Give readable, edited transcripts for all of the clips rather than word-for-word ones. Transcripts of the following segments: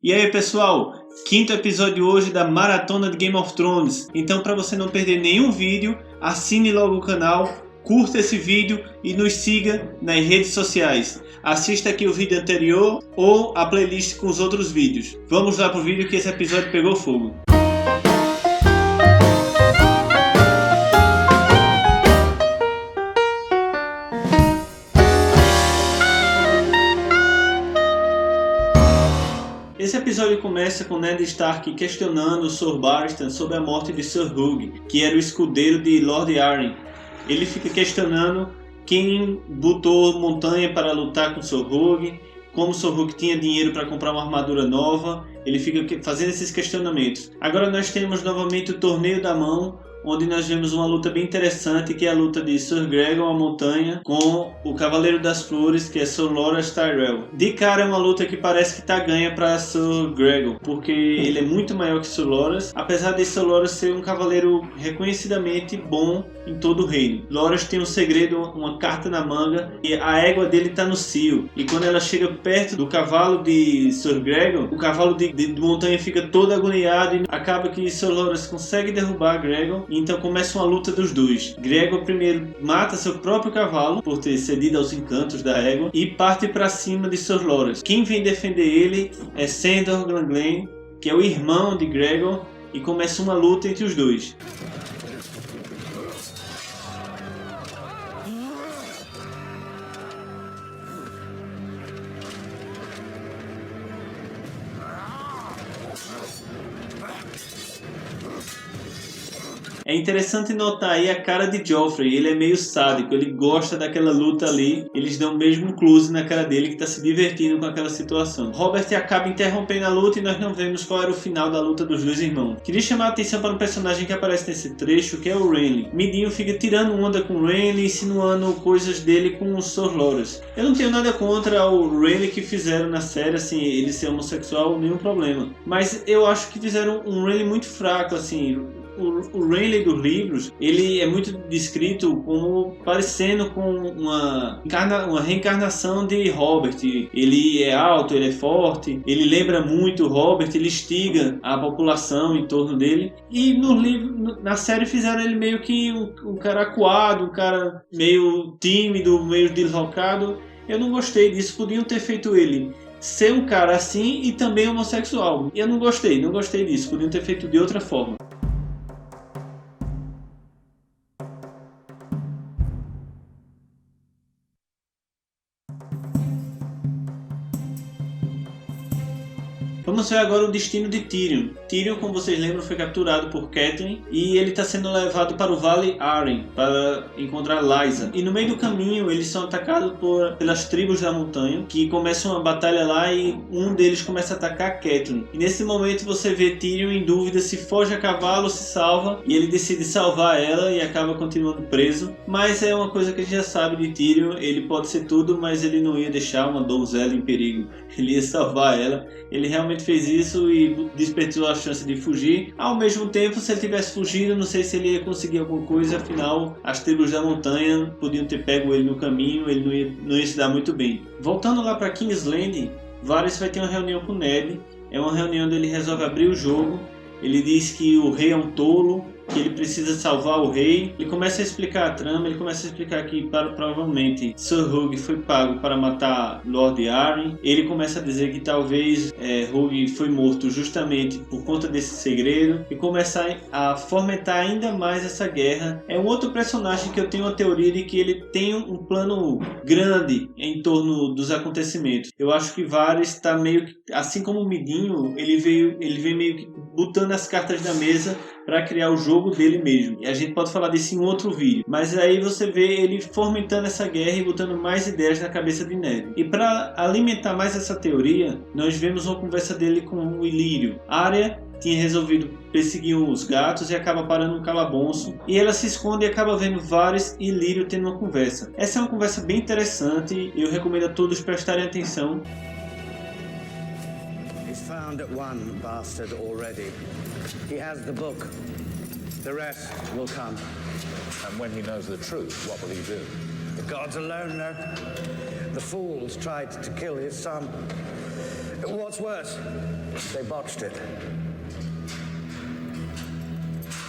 E aí pessoal, quinto episódio hoje da maratona de Game of Thrones. Então para você não perder nenhum vídeo, assine logo o canal, curta esse vídeo e nos siga nas redes sociais. Assista aqui o vídeo anterior ou a playlist com os outros vídeos. Vamos lá pro vídeo que esse episódio pegou fogo. Esse episódio começa com Ned Stark questionando o Sr. Barristan sobre a morte de Sir Hugh, que era o escudeiro de Lord Arryn. Ele fica questionando quem botou montanha para lutar com Sir Hugh, como Sir Hugh tinha dinheiro para comprar uma armadura nova. Ele fica fazendo esses questionamentos. Agora nós temos novamente o Torneio da Mão, onde nós vemos uma luta bem interessante, que é a luta de Sir Gregor, a montanha, com o Cavaleiro das Flores, que é Sir Loras Tyrell. De cara é uma luta que parece que está ganha para Sir Gregor, porque ele é muito maior que Sir Loras, apesar de Sir Loras ser um cavaleiro reconhecidamente bom em todo o reino. Loras tem um segredo, uma carta na manga, e a égua dele está no cio. E quando ela chega perto do cavalo de Sir Gregor, o cavalo de montanha fica todo agoniado e acaba que Sir Loras consegue derrubar Gregor. Então começa uma luta dos dois. Gregor primeiro mata seu próprio cavalo por ter cedido aos encantos da égua e parte para cima de Sir Loras. Quem vem defender ele é Sandor Clegane, que é o irmão de Gregor, e começa uma luta entre os dois. É interessante notar aí a cara de Joffrey, ele é meio sádico, ele gosta daquela luta ali, eles dão mesmo um close na cara dele que está se divertindo com aquela situação. Robert acaba interrompendo a luta e nós não vemos qual era o final da luta dos dois irmãos. Queria chamar a atenção para um personagem que aparece nesse trecho, que é o Renly. Midinho fica tirando onda com o Renly, insinuando coisas dele com o Sr. Loras. Eu não tenho nada contra o Renly que fizeram na série, assim, ele ser homossexual, nenhum problema. Mas eu acho que fizeram um Renly muito fraco, assim. O Renly dos livros, ele é muito descrito como parecendo com uma reencarnação de Robert. Ele é alto, ele é forte, ele lembra muito o Robert, ele instiga a população em torno dele. E no livro, na série fizeram ele meio que um cara acuado, um cara meio tímido, meio deslocado. Eu não gostei disso, podiam ter feito ele ser um cara assim e também homossexual. Eu não gostei disso, podiam ter feito de outra forma. Vamos ver agora o destino de Tyrion. Tyrion, como vocês lembram, foi capturado por Catelyn e ele está sendo levado para o Vale Arryn para encontrar Lysa. E no meio do caminho eles são atacados pelas tribos da montanha, que começam uma batalha lá e um deles começa a atacar Catelyn. E nesse momento você vê Tyrion em dúvida se foge a cavalo ou se salva, e ele decide salvar ela e acaba continuando preso. Mas é uma coisa que a gente já sabe de Tyrion, ele pode ser tudo, mas ele não ia deixar uma donzela em perigo. Ele ia salvar ela. Ele realmente fez isso e desperdiçou a chance de fugir. Ao mesmo tempo, se ele tivesse fugido, não sei se ele ia conseguir alguma coisa. Afinal, as tribos da montanha podiam ter pego ele no caminho, ele não ia se dar muito bem. Voltando lá para King's Landing, Varys vai ter uma reunião com Ned. É uma reunião onde ele resolve abrir o jogo. Ele diz que o rei é um tolo, que ele precisa salvar o rei. Ele começa a explicar a trama, ele começa a explicar que provavelmente Sir Hugh foi pago para matar Lord Arryn. Ele começa a dizer que talvez Hugh foi morto justamente por conta desse segredo e começa a fomentar ainda mais essa guerra. É um outro personagem que eu tenho a teoria de que ele tem um plano grande em torno dos acontecimentos. Eu acho que Varys está meio que, assim como o Midinho, ele veio meio que botando as cartas na mesa para criar o jogo dele mesmo. E a gente pode falar disso em outro vídeo. Mas aí você vê ele fomentando essa guerra e botando mais ideias na cabeça de Ned. E para alimentar mais essa teoria, nós vemos uma conversa dele com o Illyrio. Arya tinha resolvido perseguir os gatos e acaba parando no calabouço. E ela se esconde e acaba vendo Varys e Illyrio tendo uma conversa. Essa é uma conversa bem interessante e eu recomendo a todos prestarem atenção. He's found one bastard already. He has the book. The rest will come. And when he knows the truth, what will he do? The gods alone know. The fools tried to kill his son. What's worse, they botched it.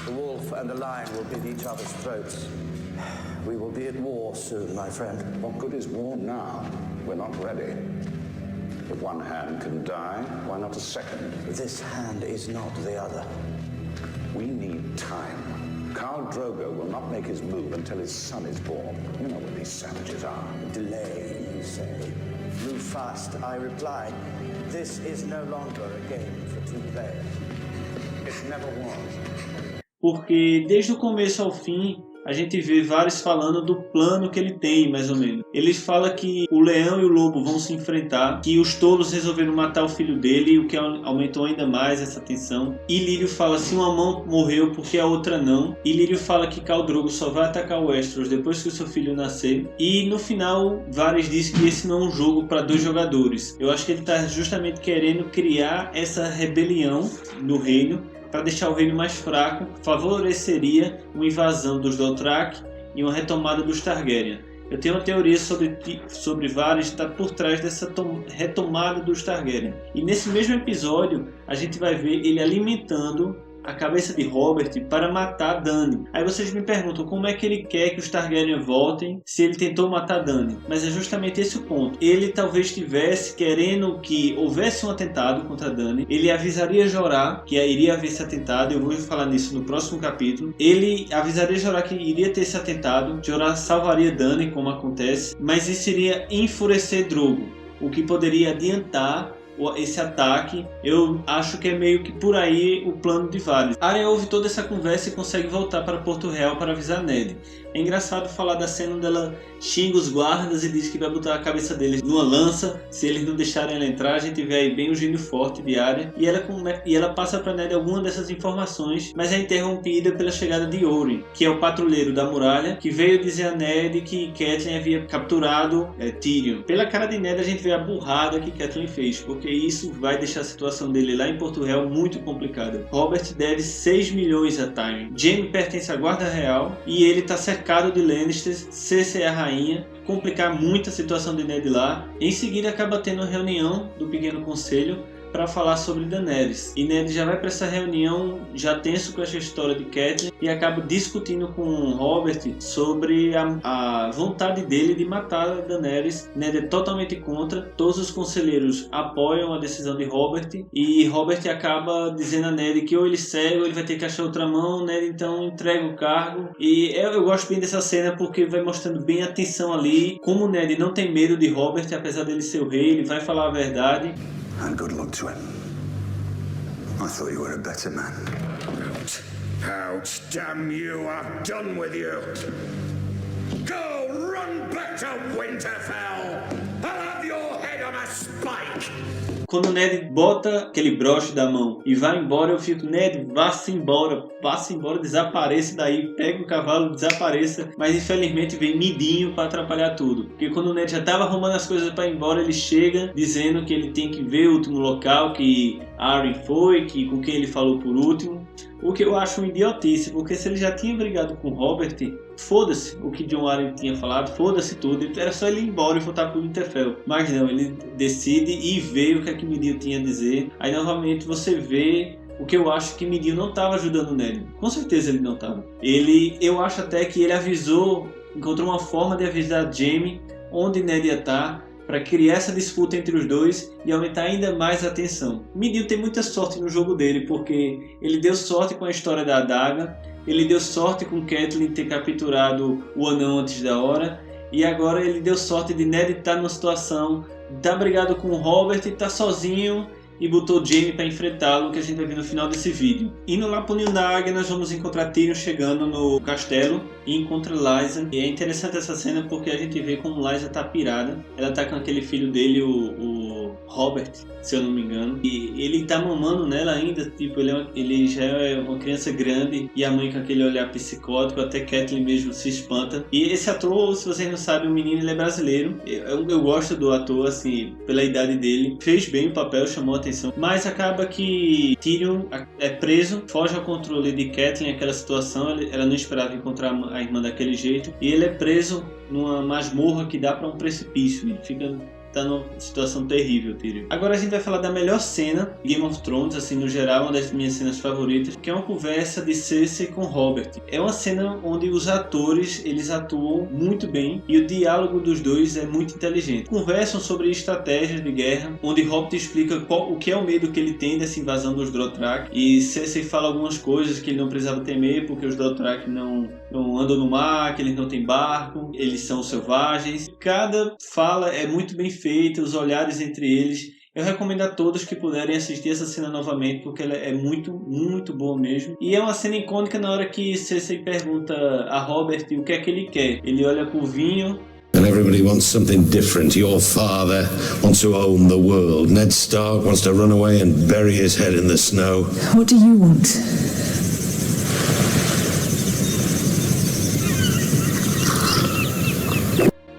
The wolf and the lion will bid each other's throats. We will be at war soon, my friend. What good is war now? We're not ready. If one hand can die, why not a second? This hand is not the other. We need time. Khal Drogo will not make his move until his son is born. You know what these savages are. Delay, you say. Move fast, I reply. This is no longer a game for two players. It never was. Porque desde o começo ao fim a gente vê Varys falando do plano que ele tem, mais ou menos. Ele fala que o leão e o lobo vão se enfrentar, que os tolos resolveram matar o filho dele, o que aumentou ainda mais essa tensão. E Lírio fala se uma mão morreu porque a outra não. E Lírio fala que Khal Drogo só vai atacar o Westeros depois que o seu filho nascer. E no final, Varys diz que esse não é um jogo para 2 jogadores. Eu acho que ele está justamente querendo criar essa rebelião no reino, para deixar o reino mais fraco, favoreceria uma invasão dos Dothraki e uma retomada dos Targaryen. Eu tenho uma teoria sobre Varys estar por trás dessa retomada dos Targaryen. E nesse mesmo episódio, a gente vai ver ele alimentando a cabeça de Robert para matar Dany. Aí vocês me perguntam como é que ele quer que os Targaryen voltem se ele tentou matar Dany. Mas é justamente esse o ponto. Ele talvez estivesse querendo que houvesse um atentado contra Dany. Ele avisaria Jorah que iria haver esse atentado. Eu vou falar nisso no próximo capítulo. Ele avisaria Jorah que iria ter esse atentado. Jorah salvaria Dany, como acontece. Mas isso iria enfurecer Drogo, o que poderia adiantar esse ataque. Eu acho que é meio que por aí o plano de Varys. Arya ouve toda essa conversa e consegue voltar para Porto Real para avisar Ned. É engraçado falar da cena onde ela xinga os guardas e diz que vai botar a cabeça deles numa lança se eles não deixarem ela entrar. A gente vê aí bem o gênio forte de Arya e ela passa para Ned alguma dessas informações, mas é interrompida pela chegada de Oberyn, que é o patrulheiro da muralha, que veio dizer a Ned que Catelyn havia capturado Tyrion. Pela cara de Ned a gente vê a burrada que Catelyn fez, porque isso vai deixar a situação dele lá em Porto Real muito complicada. Robert deve 6 milhões a Tyrion. Jaime pertence à guarda real e ele está cercado de Lannisters. Cersei é a rainha, complicar muito a situação de Ned lá. Em seguida acaba tendo uma reunião do Pequeno Conselho para falar sobre Daenerys. E Ned já vai para essa reunião já tenso com essa história de Catelyn e acaba discutindo com Robert sobre a vontade dele de matar a Daenerys. Ned é totalmente contra, todos os conselheiros apoiam a decisão de Robert e Robert acaba dizendo a Ned que ou ele segue ou ele vai ter que achar outra mão. Ned então entrega o cargo e eu gosto bem dessa cena porque vai mostrando bem a tensão ali, como Ned não tem medo de Robert, apesar dele ser o rei, ele vai falar a verdade. And good luck to him. I thought you were a better man. Out, damn you, I'm done with you. Go run back to Winterfell. I'll have your head on a spike. Quando o Ned bota aquele broche da mão e vai embora, eu fico, Ned, vá-se embora, desapareça daí, pega o cavalo, desapareça. Mas infelizmente vem Midinho para atrapalhar tudo. Porque quando o Ned já estava arrumando as coisas para ir embora, ele chega dizendo que ele tem que ver o último local que Arryn foi, com quem ele falou por último. O que eu acho uma idiotice, porque se ele já tinha brigado com Robert, foda-se o que Jon Arryn tinha falado, foda-se tudo, era só ele ir embora e voltar pro Winterfell. Mas não, ele decide e vê o que é que Midinho tinha a dizer. Aí novamente você vê o que eu acho que Midinho não estava ajudando o Ned. Com certeza ele não estava. Eu acho até que ele avisou, encontrou uma forma de avisar Jaime onde Ned ia estar, para criar essa disputa entre os dois e aumentar ainda mais a tensão. Midinho tem muita sorte no jogo dele, porque ele deu sorte com a história da adaga, ele deu sorte com Catelyn ter capturado o anão antes da hora, e agora ele deu sorte de Ned estar numa situação, tá brigado com o Robert e tá sozinho, e botou Jaime para enfrentá-lo, que a gente vai ver no final desse vídeo. Indo lá pro Ninho da Águia, nós vamos encontrar Tyrion chegando no castelo e encontra Lysa. E é interessante essa cena porque a gente vê como Lysa tá pirada. Ela tá com aquele filho dele, o Robert, se eu não me engano. E ele tá mamando nela ainda, tipo, ele já é uma criança grande e a mãe com aquele olhar psicótico, até Catelyn mesmo se espanta. E esse ator, se vocês não sabem, o menino ele é brasileiro. Eu gosto do ator, assim, pela idade dele. Fez bem o papel, chamou a atenção. Mas acaba que Tyrion é preso, foge ao controle de Catelyn, aquela situação, ela não esperava encontrar a irmã daquele jeito. E ele é preso numa masmorra que dá para um precipício. Ele fica tá numa situação terrível, Tyrion. Agora a gente vai falar da melhor cena de Game of Thrones, assim, no geral, uma das minhas cenas favoritas, que é uma conversa de Cersei com Robert. É uma cena onde os atores, eles atuam muito bem e o diálogo dos dois é muito inteligente. Conversam sobre estratégias de guerra, onde Robert explica o que é o medo que ele tem dessa invasão dos Dothraki, e Cersei fala algumas coisas que ele não precisava temer, porque os Dothraki não andam no mar, que eles não têm barco, eles são selvagens. Cada fala é muito bem feita, os olhares entre eles. Eu recomendo a todos que puderem assistir essa cena novamente, porque ela é muito, muito boa mesmo. E é uma cena icônica na hora que Cersei pergunta a Robert o que é que ele quer. Ele olha pro vinho. And everybody wants something different. Your father wants to own the world. Ned Stark wants to run away and bury his head in the snow. What do you want?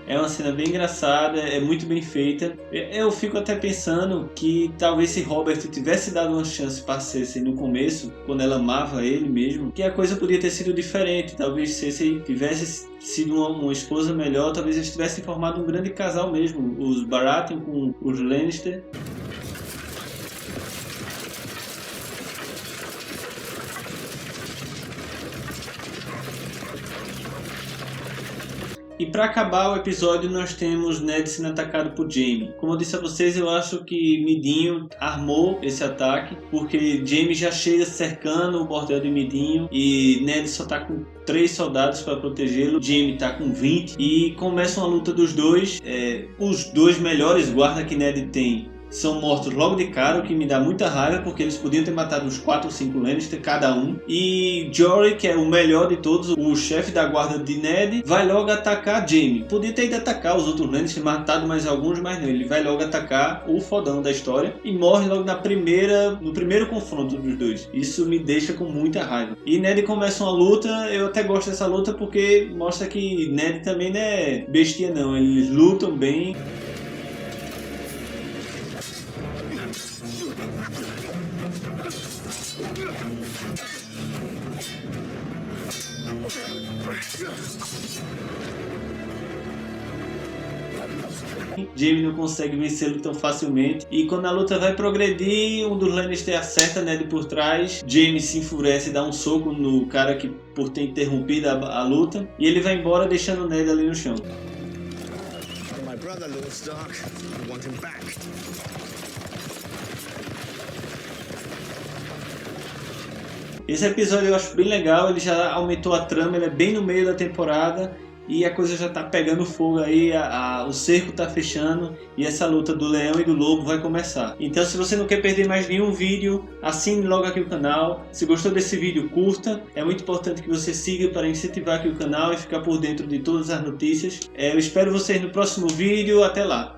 É uma cena bem engraçada, é muito bem feita. Eu fico até pensando que talvez se Robert tivesse dado uma chance para Cersei no começo, quando ela amava ele mesmo, que a coisa podia ter sido diferente. Talvez Cersei tivesse sido uma esposa melhor, talvez eles tivessem formado um grande casal mesmo, os Baratheon com os Lannister. E para acabar o episódio nós temos Ned sendo atacado por Jaime. Como eu disse a vocês, eu acho que Midinho armou esse ataque, porque Jaime já chega cercando o bordel de Midinho e Ned só tá com 3 soldados para protegê-lo, Jaime tá com 20 e começa uma luta dos dois. Os dois melhores guardas que Ned tem são mortos logo de cara, o que me dá muita raiva, porque eles podiam ter matado uns 4 ou 5 Lannister cada um. E Jory, que é o melhor de todos, o chefe da guarda de Ned, vai logo atacar Jaime. Podia ter ido atacar os outros Lannister, matado mais alguns, mas não, ele vai logo atacar o fodão da história e morre logo no primeiro confronto dos dois. Isso me deixa com muita raiva. E Ned começa uma luta, eu até gosto dessa luta porque mostra que Ned também não é bestia não, eles lutam bem. Jaime não consegue vencê-lo tão facilmente e quando a luta vai progredir, um dos Lannister acerta Ned por trás, Jaime se enfurece e dá um soco no cara que por ter interrompido a luta e ele vai embora deixando Ned ali no chão. My brother, Lord Stark, I want him back. Esse episódio eu acho bem legal, ele já aumentou a trama, ele é bem no meio da temporada e a coisa já tá pegando fogo aí, o cerco tá fechando e essa luta do leão e do lobo vai começar. Então se você não quer perder mais nenhum vídeo, assine logo aqui o canal. Se gostou desse vídeo, curta. É muito importante que você siga para incentivar aqui o canal e ficar por dentro de todas as notícias. Eu espero vocês no próximo vídeo, até lá!